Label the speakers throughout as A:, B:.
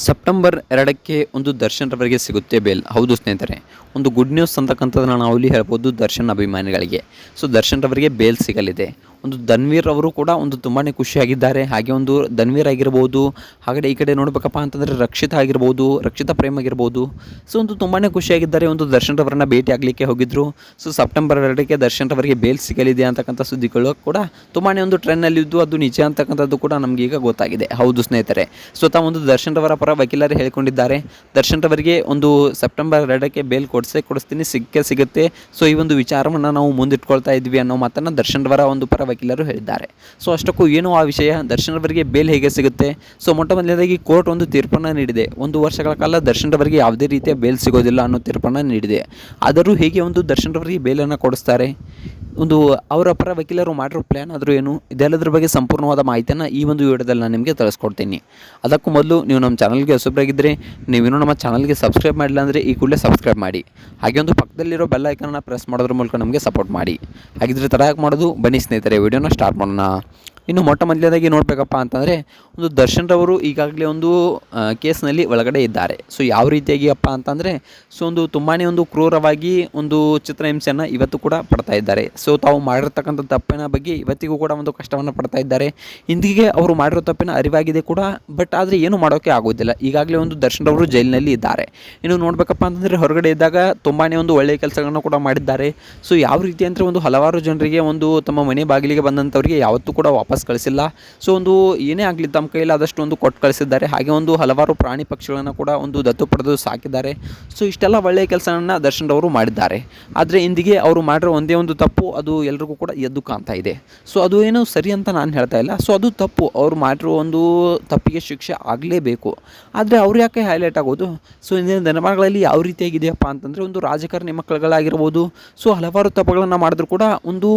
A: September 2ಕ್ಕೆ ಒಂದು ದರ್ಶನ್ ರವರಿಗೆ ಸಿಗುತ್ತೆ ಬೇಲ್. ಹೌದು ಸ್ನೇಹಿತರೆ, ಒಂದು ಗುಡ್ ನ್ಯೂಸ್ ಅಂತಕ್ಕಂಥದ್ದನ್ನು ನಾವು ಇಲ್ಲಿ ಹೇಳ್ಬೋದು ದರ್ಶನ್ ಅಭಿಮಾನಿಗಳಿಗೆ. ಸೊ ದರ್ಶನ್ ರವರಿಗೆ ಬೇಲ್ ಸಿಗಲಿದೆ. ಒಂದು ಧನ್ವೀರ್ ಅವರು ಕೂಡ ಒಂದು ತುಂಬಾ ಖುಷಿಯಾಗಿದ್ದಾರೆ. ಹಾಗೆ ಒಂದು ಧನ್ವೀರ್ ಆಗಿರ್ಬೋದು, ಹಾಗೆ ಈ ಕಡೆ ನೋಡಬೇಕಪ್ಪ ಅಂತಂದರೆ ರಕ್ಷಿತಾ ಆಗಿರ್ಬೋದು, ರಕ್ಷಿತಾ ಪ್ರೇಮ್ ಆಗಿರ್ಬೋದು. ಸೊ ಒಂದು ತುಂಬಾ ಖುಷಿಯಾಗಿದ್ದಾರೆ. ಒಂದು ದರ್ಶನ್ ರವರನ್ನ ಭೇಟಿ ಆಗಲಿಕ್ಕೆ ಹೋಗಿದ್ದರು. ಸೊ ಸೆಪ್ಟೆಂಬರ್ 2ಕ್ಕೆ ದರ್ಶನ್ ರವರಿಗೆ ಬೇಲ್ ಸಿಗಲಿದೆ ಅಂತಕ್ಕಂಥ ಸುದ್ದಿಗಳು ಕೂಡ ತುಂಬಾ ಒಂದು ಟ್ರೆಂಡ್ನಲ್ಲಿದ್ದು ಅದು ನಿಜ ಅಂತಕ್ಕಂಥದ್ದು ಕೂಡ ನಮಗೆ ಈಗ ಗೊತ್ತಾಗಿದೆ. ಹೌದು ಸ್ನೇಹಿತರೆ, ಸ್ವತಃ ಒಂದು ದರ್ಶನ್ ರವರ ಪರ ವಕೀಲರು ಹೇಳಿಕೊಂಡಿದ್ದಾರೆ. ದರ್ಶನ್ ರವರಿಗೆ ಒಂದು ಸೆಪ್ಟೆಂಬರ್ 2ಕ್ಕೆ ಬೇಲ್ ಕೊಡಿಸ್ತೀನಿ, ಸಿಗುತ್ತೆ. ಸೊ ಈ ಒಂದು ವಿಚಾರವನ್ನು ನಾವು ಮುಂದಿಟ್ಕೊಳ್ತಾ ಇದ್ವಿ ಅನ್ನೋ ಮಾತನ್ನು ದರ್ಶನ್ ರವರ ಒಂದು ಪರ ವಕೀಲರು ಹೇಳಿದ್ದಾರೆ. ಸೊ ಅಷ್ಟಕ್ಕೂ ಏನು ಆ ವಿಷಯ, ದರ್ಶನ್ ರವರಿಗೆ ಬೇಲ್ ಹೇಗೆ ಸಿಗುತ್ತೆ? ಸೊ ಮೊಟ್ಟ ಮೊದಲನೇದಾಗಿ ಕೋರ್ಟ್ ಒಂದು ತೀರ್ಪನ್ನು ನೀಡಿದೆ. 1 ವರ್ಷಗಳ ಕಾಲ ದರ್ಶನ್ ರವರಿಗೆ ಯಾವುದೇ ರೀತಿಯ ಬೇಲ್ ಸಿಗೋದಿಲ್ಲ ಅನ್ನೋ ತೀರ್ಪನ್ನು ನೀಡಿದೆ. ಆದರೂ ಹೇಗೆ ಒಂದು ದರ್ಶನ್ ರವರಿಗೆ ಬೇಲನ್ನು ಕೊಡಿಸ್ತಾರೆ? ಒಂದು ಅವರ ಪರ ವಕೀಲರು ಮಾಡಿರೋ ಪ್ಲ್ಯಾನ್ ಆದರೂ ಏನು? ಇದೆಲ್ಲದರ ಬಗ್ಗೆ ಸಂಪೂರ್ಣವಾದ ಮಾಹಿತಿಯನ್ನು ಈ ಒಂದು ವಿಡಿಯೋದಲ್ಲಿ ನಾನು ನಿಮಗೆ ತಿಳಿಸ್ಕೊಡ್ತೀನಿ. ಅದಕ್ಕೂ ಮೊದಲು ನೀವು ನಮ್ಮ ಚಾನಲ್ಗೆ ಹೊಸಬರಾಗಿದ್ದರೆ, ನೀವೇನು ನಮ್ಮ ಚಾನಲ್ಗೆ ಸಬ್ಸ್ಕ್ರೈಬ್ ಮಾಡಿಲ್ಲ ಅಂದರೆ ಈ ಕೂಡಲೇ ಸಬ್ಸ್ಕ್ರೈಬ್ ಮಾಡಿ. ಹಾಗೆ ಒಂದು ಪಕ್ಕದಲ್ಲಿರೋ ಬೆಲ್ ಐಕನನ್ನು ಪ್ರೆಸ್ ಮಾಡೋದ್ರ ಮೂಲಕ ನಮಗೆ ಸಪೋರ್ಟ್ ಮಾಡಿ. ಹಾಗಿದ್ರೆ ತಡ ಯಾಕೆ ಮಾಡೋದು, ಬನ್ನಿ ಸ್ನೇಹಿತರೆ ವಿಡಿಯೋನ ಸ್ಟಾರ್ಟ್ ಮಾಡೋಣ. ಇನ್ನು ಮೊಟ್ಟ ಮೊದಲನೇದಾಗಿ ನೋಡಬೇಕಪ್ಪ ಅಂತಂದರೆ, ಒಂದು ದರ್ಶನ್ ರವರು ಈಗಾಗಲೇ ಒಂದು ಕೇಸ್ನಲ್ಲಿ ಒಳಗಡೆ ಇದ್ದಾರೆ. ಸೊ ಯಾವ ರೀತಿಯಾಗಿ ಅಪ್ಪ ಅಂತಂದರೆ, ಸೊ ಒಂದು ತುಂಬಾ ಒಂದು ಕ್ರೂರವಾಗಿ ಒಂದು ಚಿತ್ರಹಿಂಸೆಯನ್ನು ಇವತ್ತು ಕೂಡ ಪಡ್ತಾ ಇದ್ದಾರೆ. ಸೊ ತಾವು ಮಾಡಿರ್ತಕ್ಕಂಥ ತಪ್ಪಿನ ಬಗ್ಗೆ ಇವತ್ತಿಗೂ ಕೂಡ ಒಂದು ಕಷ್ಟವನ್ನು ಪಡ್ತಾ ಇದ್ದಾರೆ. ಇಂದಿಗೆ ಅವರು ಮಾಡಿರೋ ತಪ್ಪಿನ ಅರಿವಾಗಿದೆ ಕೂಡ, ಬಟ್ ಆದರೆ ಏನು ಮಾಡೋಕ್ಕೆ ಆಗೋದಿಲ್ಲ. ಈಗಾಗಲೇ ಒಂದು ದರ್ಶನ್ ರವರು ಜೈಲಿನಲ್ಲಿ ಇದ್ದಾರೆ. ಇನ್ನು ನೋಡಬೇಕಪ್ಪ ಅಂತಂದರೆ, ಹೊರಗಡೆ ಇದ್ದಾಗ ತುಂಬಾ ಒಂದು ಒಳ್ಳೆಯ ಕೆಲಸಗಳನ್ನು ಕೂಡ ಮಾಡಿದ್ದಾರೆ. ಸೊ ಯಾವ ರೀತಿ ಅಂದರೆ, ಒಂದು ಹಲವಾರು ಜನರಿಗೆ ಒಂದು ತಮ್ಮ ಮನೆ ಬಾಗಿಲಿಗೆ ಬಂದಂಥವರಿಗೆ ಯಾವತ್ತೂ ಕೂಡ ವಾಪಸ್ ಕಳಿಸಿಲ್ಲ. ಸೊ ಒಂದು ಏನೇ ಆಗಲಿ ತಮ್ಮ ಕೈಲಾದಷ್ಟು ಒಂದು ಕೊಟ್ಟು ಕಳಿಸಿದ್ದಾರೆ. ಹಾಗೆ ಒಂದು ಹಲವಾರು ಪ್ರಾಣಿ ಪಕ್ಷಿಗಳನ್ನು ಕೂಡ ಒಂದು ದತ್ತು ಪಡೆದು ಸಾಕಿದ್ದಾರೆ. ಸೊ ಇಷ್ಟೆಲ್ಲ ಒಳ್ಳೆಯ ಕೆಲಸವನ್ನು ದರ್ಶನ್ ರವರು ಮಾಡಿದ್ದಾರೆ. ಆದರೆ ಇಂದಿಗೆ ಅವರು ಮಾಡಿರೋ ಒಂದೇ ಒಂದು ತಪ್ಪು, ಅದು ಎಲ್ರಿಗೂ ಕೂಡ ಎದ್ದು ಕಾಣ್ತಾ ಇದೆ. ಸೊ ಅದು ಏನು ಸರಿ ಅಂತ ನಾನು ಹೇಳ್ತಾ ಇಲ್ಲ. ಸೊ ಅದು ತಪ್ಪು, ಅವರು ಮಾಡಿರೋ ಒಂದು ತಪ್ಪಿಗೆ ಶಿಕ್ಷೆ ಆಗಲೇಬೇಕು. ಆದರೆ ಅವ್ರು ಯಾಕೆ ಹೈಲೈಟ್ ಆಗೋದು? ಸೊ ಇಂದಿನ ದಿನಮಾನಗಳಲ್ಲಿ ಯಾವ ರೀತಿಯಾಗಿದೆಯಪ್ಪ ಅಂತಂದರೆ, ಒಂದು ರಾಜಕಾರಣಿ ಮಕ್ಕಳುಗಳಾಗಿರ್ಬೋದು, ಸೊ ಹಲವಾರು ತಪ್ಪುಗಳನ್ನು ಮಾಡಿದ್ರು ಕೂಡ ಒಂದು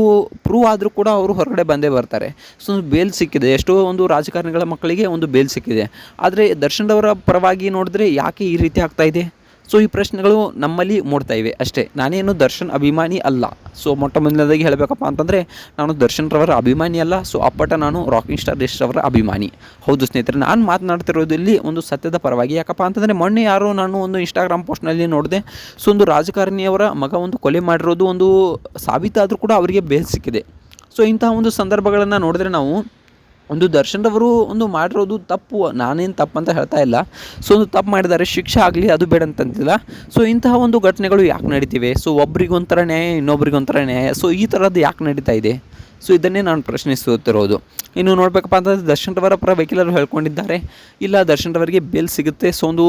A: ಪ್ರೂವ್ ಆದರೂ ಕೂಡ ಅವರು ಹೊರಗಡೆ ಬಂದೇ ಬರ್ತಾರೆ. ಸೊ ಬೇಲ್ ಸಿಕ್ಕಿದೆ, ಎಷ್ಟೋ ಒಂದು ರಾಜಕಾರಣಿಗಳ ಮಕ್ಕಳಿಗೆ ಒಂದು ಬೇಲ್ ಸಿಕ್ಕಿದೆ. ಆದರೆ ದರ್ಶನ್ ಅವರ ಪರವಾಗಿ ನೋಡಿದ್ರೆ ಯಾಕೆ ಈ ರೀತಿ ಆಗ್ತಾ ಇದೆ? ಸೊ ಈ ಪ್ರಶ್ನೆಗಳು ನಮ್ಮಲ್ಲಿ ಮೂಡ್ತಾ ಇವೆ ಅಷ್ಟೇ. ನಾನೇನು ದರ್ಶನ್ ಅಭಿಮಾನಿ ಅಲ್ಲ. ಸೊ ಮೊಟ್ಟ ಮೊದಲನೇದಾಗಿ ಹೇಳಬೇಕಪ್ಪ ಅಂತಂದರೆ, ನಾನು ದರ್ಶನ್ ರವರ ಅಭಿಮಾನಿ ಅಲ್ಲ. ಸೊ ಅಪ್ಪಟ ನಾನು ರಾಕಿಂಗ್ ಸ್ಟಾರ್ ಯಶ್ ರವರ ಅಭಿಮಾನಿ. ಹೌದು ಸ್ನೇಹಿತರೆ, ನಾನು ಮಾತನಾಡ್ತಿರೋದು ಇಲ್ಲಿ ಒಂದು ಸತ್ಯದ ಪರವಾಗಿ. ಯಾಕಪ್ಪ ಅಂತಂದರೆ, ಮೊನ್ನೆ ಯಾರೋ ನಾನು ಒಂದು ಇನ್ಸ್ಟಾಗ್ರಾಮ್ ಪೋಸ್ಟ್ನಲ್ಲಿ ನೋಡಿದೆ. ಸೊ ಒಂದು ರಾಜಕಾರಣಿಯವರ ಮಗ ಒಂದು ಕೊಲೆ ಮಾಡಿರೋದು ಒಂದು ಸಾಬೀತಾದರೂ ಕೂಡ ಅವರಿಗೆ ಬೇಲ್ ಸಿಕ್ಕಿದೆ. ಸೊ ಇಂತಹ ಒಂದು ಸಂದರ್ಭಗಳನ್ನು ನೋಡಿದ್ರೆ ನಾವು, ಒಂದು ದರ್ಶನ್ ರವರು ಒಂದು ಮಾಡಿರೋದು ತಪ್ಪು, ನಾನೇನು ತಪ್ಪು ಅಂತ ಹೇಳ್ತಾ ಇಲ್ಲ. ಸೊ ಒಂದು ತಪ್ಪು ಮಾಡಿದ್ದಾರೆ, ಶಿಕ್ಷೆ ಆಗಲಿ, ಅದು ಬೇಡ ಅಂತಂತಿಲ್ಲ. ಸೊ ಇಂತಹ ಒಂದು ಘಟನೆಗಳು ಯಾಕೆ ನಡೀತಿವೆ? ಸೊ ಒಬ್ರಿಗೊಂಥರ ನ್ಯಾಯ, ಇನ್ನೊಬ್ರಿಗೊಂಥರ ನ್ಯಾಯ. ಸೊ ಈ ಥರದ್ದು ಯಾಕೆ ನಡೀತಾ ಇದೆ? ಸೊ ಇದನ್ನೇ ನಾನು ಪ್ರಶ್ನಿಸುತ್ತಿರೋದು. ಇನ್ನು ನೋಡಬೇಕಪ್ಪ ಅಂತಂದರೆ, ದರ್ಶನ್ ರವರ ಪರ ವಕೀಲರು ಹೇಳ್ಕೊಂಡಿದ್ದಾರೆ, ಇಲ್ಲ ದರ್ಶನ್ ರವರಿಗೆ ಬೇಲ್ ಸಿಗುತ್ತೆ. ಸೊ ಒಂದು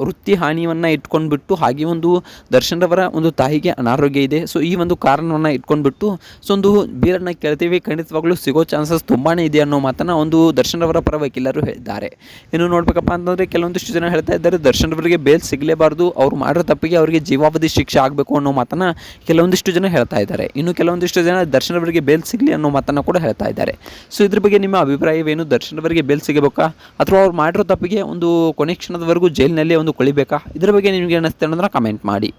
A: ವೃತ್ತಿ ಹಾನಿಯನ್ನು ಇಟ್ಕೊಂಡ್ಬಿಟ್ಟು, ಹಾಗೆ ಒಂದು ದರ್ಶನ್ ರವರ ಒಂದು ತಾಯಿಗೆ ಅನಾರೋಗ್ಯ ಇದೆ. ಸೊ ಈ ಒಂದು ಕಾರಣವನ್ನು ಇಟ್ಕೊಂಡ್ಬಿಟ್ಟು ಸೊ ಒಂದು ಬೇರನ್ನು ಕೇಳ್ತೀವಿ, ಖಂಡಿತವಾಗ್ಲೂ ಸಿಗೋ ಚಾನ್ಸಸ್ ತುಂಬಾ ಇದೆ ಅನ್ನೋ ಮಾತನ್ನು ಒಂದು ದರ್ಶನ್ ರವರ ಪರ ವಕೀಲರು ಹೇಳಿದ್ದಾರೆ. ಇನ್ನು ನೋಡಬೇಕಪ್ಪ ಅಂತಂದರೆ, ಕೆಲವೊಂದಿಷ್ಟು ಜನ ಹೇಳ್ತಾ ಇದ್ದಾರೆ ದರ್ಶನ್ ರವರಿಗೆ ಬೇಲ್ ಸಿಗಲೇಬಾರ್ದು, ಅವ್ರು ಮಾಡಿರೋ ತಪ್ಪಿಗೆ ಅವರಿಗೆ ಜೀವಾವಧಿ ಶಿಕ್ಷೆ ಆಗಬೇಕು ಅನ್ನೋ ಮಾತನ್ನು ಕೆಲವೊಂದಿಷ್ಟು ಜನ ಹೇಳ್ತಾ ಇದ್ದಾರೆ. ಇನ್ನು ಕೆಲವೊಂದಿಷ್ಟು ಜನ ದರ್ಶನ್ ರವರಿಗೆ ಬೇಲ್ ಸಿಗಲಿ ಅನ್ನೋ ಮಾತನ್ನು ಕೂಡ ಹೇಳ್ತಾ ಇದ್ದಾರೆ. ಸೊ ಇದ್ರ ಬಗ್ಗೆ ನಿಮ್ಮ ಅಭಿಪ್ರಾಯವೇನು? ದರ್ಶನ್ ರವರಿಗೆ ಬೇಲ್ ಸಿಗಬೇಕಾ, ಅಥವಾ ಅವ್ರು ಮಾಡಿರೋ ತಪ್ಪಿಗೆ ಒಂದು ಕೊನೆ ಕ್ಷಣದವರೆಗೂ ಜೈಲಿನಲ್ಲಿ ಒಂದು ಕೊಳಿಬೇಕಾ? ಇದರ ಬಗ್ಗೆ ನಿಮಗೆ ಅನ್ನಿಸ್ತೇನೆ ಅಂದ್ರೆ ಕಮೆಂಟ್ ಮಾಡಿ.